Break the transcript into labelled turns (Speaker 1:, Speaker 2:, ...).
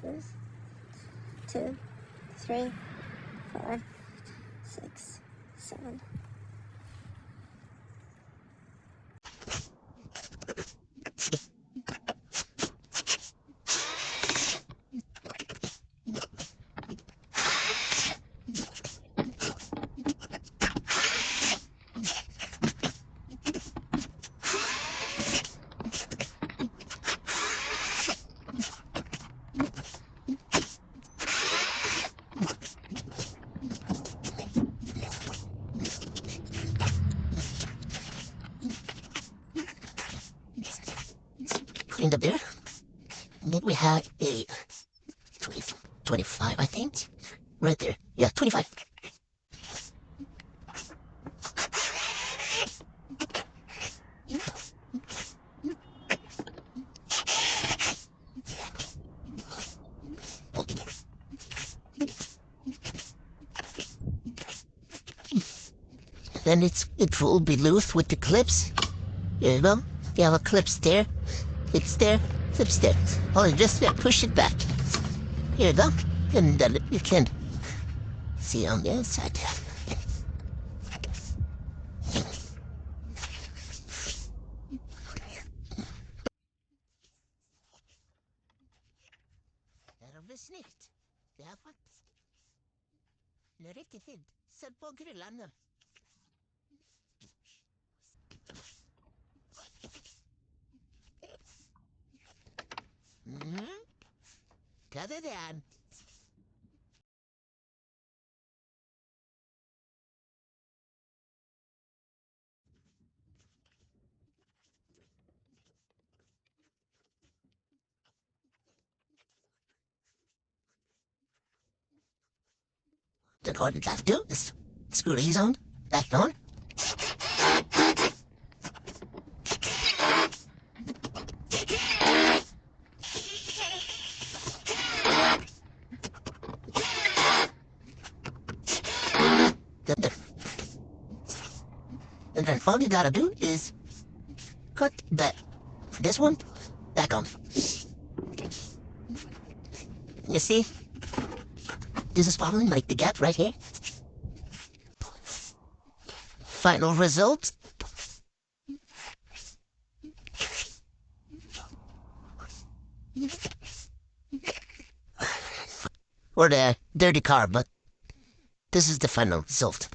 Speaker 1: screws. 2, 3, 4, 6, 7.
Speaker 2: Cleaned up there. And then we have a 25, I think. Right there. Yeah, 25. Then it will be loose with the clips. Here you go. You have a clips there. It's there. Clips there. Oh, just push it back. Here you go. And then you can see on the inside. Är det snyggt? Det här faktiskt. Det är riktigt fint. Sätt på grillarna. Ta det där. Then all you have to do is screw these on, back on. And then all you gotta do is cut this one back on. You see? This is following like the gap right here. Final result. Or the dirty car, but this is the final result.